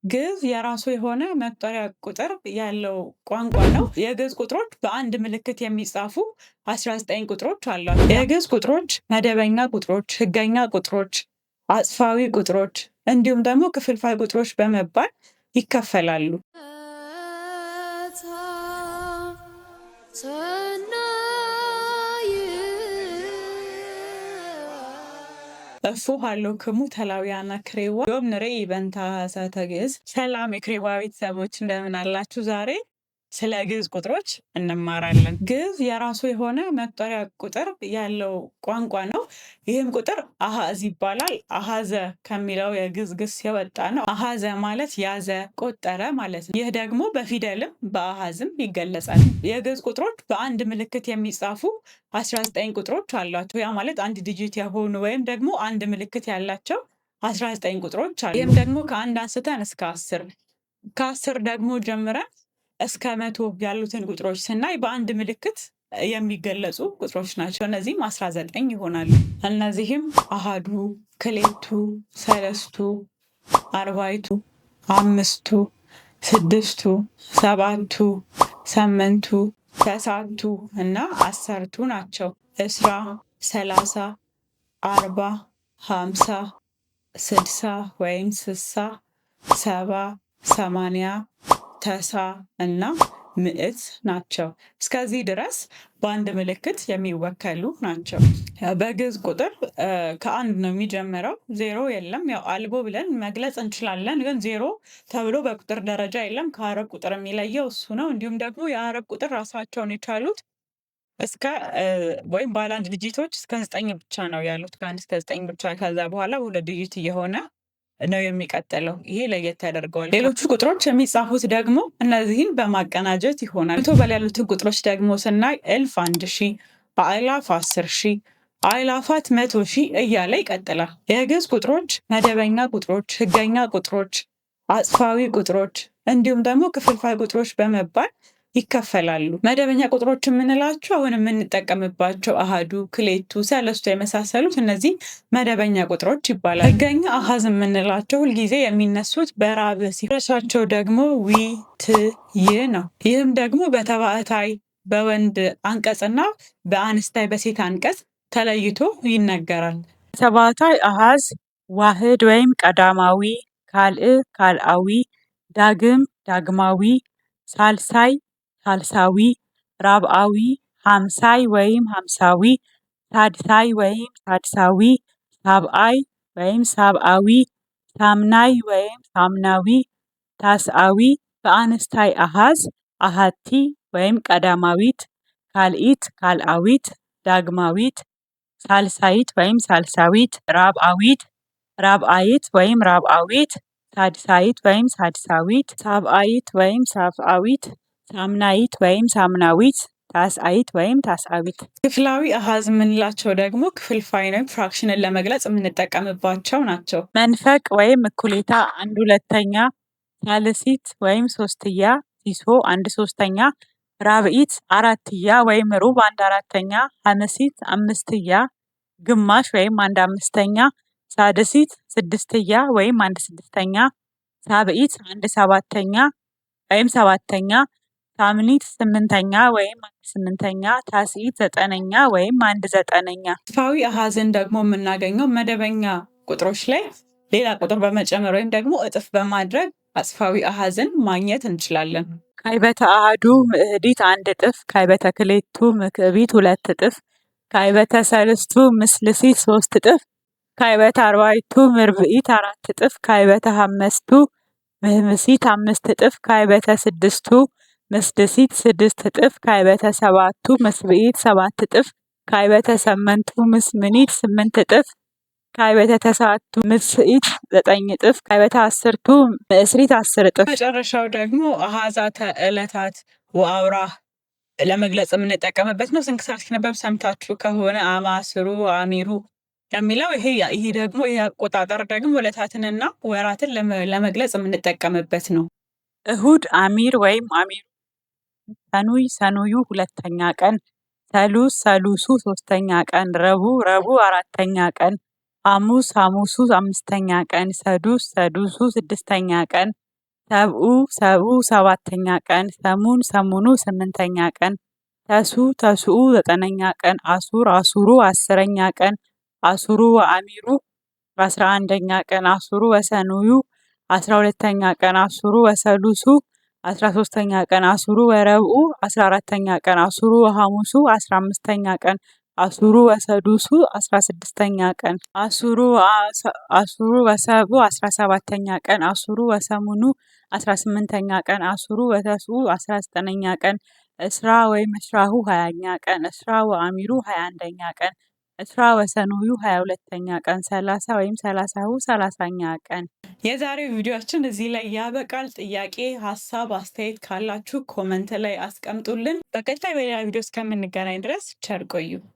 ግዕዝ የራሱ የሆነ መቁጠሪያ ቁጥር ያለው ቋንቋ ነው። የግዕዝ ቁጥሮች በአንድ ምልክት የሚጻፉ 19 ቁጥሮች አሏቸው። የግዕዝ ቁጥሮች መደበኛ ቁጥሮች፣ ህገኛ ቁጥሮች፣ አጽፋዊ ቁጥሮች እንዲሁም ደግሞ ክፍልፋይ ቁጥሮች በመባል ይከፈላሉ። እፉ ሃሎክሙ ተላውያነ ክሬዋ ዮም ንርኢ በእንተ ሀሰተ ግዕዝ። ሰላም የክሬዋ ቤተሰቦች እንደምን አላችሁ? ዛሬ ስለ ግዕዝ ቁጥሮች እንማራለን። ግዕዝ የራሱ የሆነ መቁጠሪያ ቁጥር ያለው ቋንቋ ነው። ይህም ቁጥር አሃዝ ይባላል። አሃዘ ከሚለው የግዕዝ ግስ የወጣ ነው። አሃዘ ማለት ያዘ፣ ቆጠረ ማለት ነው። ይህ ደግሞ በፊደልም በአሃዝም ይገለጻል። የግዕዝ ቁጥሮች በአንድ ምልክት የሚጻፉ 19 ቁጥሮች አሏቸው። ያ ማለት አንድ ዲጂት የሆኑ ወይም ደግሞ አንድ ምልክት ያላቸው 19 ቁጥሮች አሉ። ይህም ደግሞ ከአንድ አንስተን እስከ 10 ከ10 ደግሞ ጀምረን እስከ 100 ያሉትን ቁጥሮች ስናይ በአንድ ምልክት የሚገለጹ ቁጥሮች ናቸው። እነዚህም 19 ይሆናሉ። እነዚህም አሃዱ፣ ክሌቱ፣ ሰለስቱ፣ አርባይቱ፣ አምስቱ፣ ስድስቱ፣ ሰባቱ፣ ስምንቱ፣ ተስዓቱ እና 10ቱ ናቸው። እስራ፣ 30፣ 40፣ 50፣ 60 ወይም 60፣ 70፣ 80፣ ተሳ እና ምዕት ናቸው። እስከዚህ ድረስ በአንድ ምልክት የሚወከሉ ናቸው። በግዕዝ ቁጥር ከአንድ ነው የሚጀምረው። ዜሮ የለም። ያው አልቦ ብለን መግለጽ እንችላለን፣ ግን ዜሮ ተብሎ በቁጥር ደረጃ የለም። ከሀረግ ቁጥር የሚለየው እሱ ነው። እንዲሁም ደግሞ የሀረግ ቁጥር ራሳቸውን የቻሉት እስከ ወይም ባለ አንድ ዲጂቶች እስከ 9 ብቻ ነው ያሉት። ከ1 እስከ 9 ብቻ። ከዛ በኋላ ሁለት ዲጂት እየሆነ ነው የሚቀጥለው። ይሄ ለየት ያደርገዋል። ሌሎቹ ቁጥሮች የሚጻፉት ደግሞ እነዚህን በማቀናጀት ይሆናል። 100 በላይ ያሉትን ቁጥሮች ደግሞ ስናይ እልፍ 1000፣ አእላፍ 10,000፣ አእላፋት 100,000 እያለ ይቀጥላል። የግዕዝ ቁጥሮች መደበኛ ቁጥሮች፣ ህገኛ ቁጥሮች፣ አጽፋዊ ቁጥሮች እንዲሁም ደግሞ ክፍልፋይ ቁጥሮች በመባል ይከፈላሉ። መደበኛ ቁጥሮች የምንላቸው አሁን የምንጠቀምባቸው አሃዱ፣ ክሌቱ፣ ሰለስቱ የመሳሰሉት እነዚህ መደበኛ ቁጥሮች ይባላሉ። ህገኛ አሃዝ የምንላቸው ሁልጊዜ የሚነሱት በራብ ሲረሳቸው ደግሞ ዊ፣ ት፣ ይ ነው። ይህም ደግሞ በተባዕታይ በወንድ አንቀጽና በአንስታይ በሴት አንቀጽ ተለይቶ ይነገራል። ተባዕታይ አሃዝ ዋህድ ወይም ቀዳማዊ፣ ካልዕ ካልአዊ፣ ዳግም ዳግማዊ፣ ሳልሳይ ሳልሳዊ፣ ራብዓዊ፣ ሀምሳይ ወይም ሀምሳዊ፣ ሳድሳይ ወይም ሳድሳዊ፣ ሳብዓይ ወይም ሳብዓዊ፣ ሳምናይ ወይም ሳምናዊ፣ ታስዓዊ። በአንስታይ አሃዝ አሃቲ ወይም ቀዳማዊት፣ ካልኢት ካልአዊት፣ ዳግማዊት፣ ሳልሳይት ወይም ሳልሳዊት፣ ራብዓዊት ራብዓይት ወይም ራብዓዊት፣ ሳድሳይት ወይም ሳድሳዊት፣ ሳብዓይት ወይም ሳብዓዊት፣ ሳምናይት ወይም ሳምናዊት፣ ታስዓይት ወይም ታስዓዊት። ክፍላዊ አሃዝ የምንላቸው ደግሞ ክፍልፋይ ወይም ፍራክሽንን ለመግለጽ የምንጠቀምባቸው ናቸው። መንፈቅ ወይም እኩሌታ 1/2፣ ሳልሲት ወይም ሶስትያ፣ ሲሶ 1/3፣ ራብዒት 4ትያ ወይም ሩብ 1/4፣ ሀምሲት 5ትያ፣ ግማሽ ወይም 1/5፣ ሳድሲት 6ትያ ወይም 1/6፣ ሳብዒት 1/7 ወይም 7ኛ፣ ሳምኒት 8ኛ ወይም 1/8፣ ታስዒት 9ኛ ወይም 1/9። አጽፋዊ አሃዝን ደግሞ የምናገኘው መደበኛ ቁጥሮች ላይ ሌላ ቁጥር በመጨመር ወይም ደግሞ እጥፍ በማድረግ አጽፋዊ አሃዝን ማግኘት እንችላለን። ካዕበተ አሐዱ ምዕህዲት 1 እጥፍ፣ ካዕበተ ክልኤቱ ምክዕቢት 2 እጥፍ፣ ካዕበተ ሰልስቱ ምስልሲት 3 እጥፍ፣ ካዕበተ አርባዕቱ ምርብዒት 4 እጥፍ፣ ካዕበተ ሐመስቱ ምህምሲት 5 እጥፍ፣ ካዕበተ ስድስቱ ምስድሲት 6 እጥፍ፣ ካዕበተ ሰባቱ ምስብዒት 7 እጥፍ፣ ካዕበተ ሰመንቱ ምስምኒት 8 እጥፍ፣ ካዕበተ ተስዓቱ ምስኢት 9 እጥፍ፣ ካዕበተ አስርቱ ምእስሪት 10 እጥፍ። መጨረሻው ደግሞ አሃዛተ ዕለታት ወአውራህ ለመግለጽ የምንጠቀምበት ነው። ስንክሳር ሲነበብ ሰምታችሁ ከሆነ አማስሩ አሚሩ የሚለው ይሄ ደግሞ አቆጣጠር ደግሞ ዕለታትንና ወራትን ለመግለጽ የምንጠቀምበት ነው። እሁድ አሚር ወይም አሚሩ፣ ሰኑይ ሰኑዩ 2ኛ ቀን፣ ሰሉስ ሰሉሱ 3ኛ ቀን፣ ረቡዕ ረቡዕ 4ኛ ቀን፣ ሐሙስ ሐሙሱ 5ኛ ቀን፣ ሰዱስ ሰዱሱ 6ኛ ቀን፣ ሰብኡ ሰብኡ ሰባተኛ ቀን ሰሙን ሰሙኑ ስምንተኛ ቀን ተሱ ተሱኡ ዘጠነኛ ቀን አሱር አሱሩ አስረኛ ቀን አሱሩ ወአሚሩ 11ኛ ቀን አሱሩ ወሰኑዩ 12ኛ ቀን አሱሩ ወሰሉሱ 13ኛ ቀን አሱሩ ወረብኡ 14ኛ ቀን አሱሩ ወሐሙሱ 15ኛ ቀን አሱሩ ወሰዱሱ 16ኛ ቀን አሱሩ ወሰብኡ 17ኛ ቀን አሱሩ ወሰሙኑ 18ኛ ቀን አሱሩ ወተስኡ 19ኛ ቀን እስራ ወይም እስራሁ 20ኛ ቀን እስራ ወአሚሩ 21ኛ ቀን እስራ ወሰኑዩ 22ኛ ቀን 30 ወይም ሰላሳሁ 30ኛ ቀን። የዛሬው ቪዲዮአችን እዚህ ላይ ያበቃል። ጥያቄ፣ ሀሳብ፣ አስተያየት ካላችሁ ኮመንት ላይ አስቀምጡልን። በቀጣይ በሌላ ቪዲዮ እስከምንገናኝ ድረስ ቸር ቆዩ።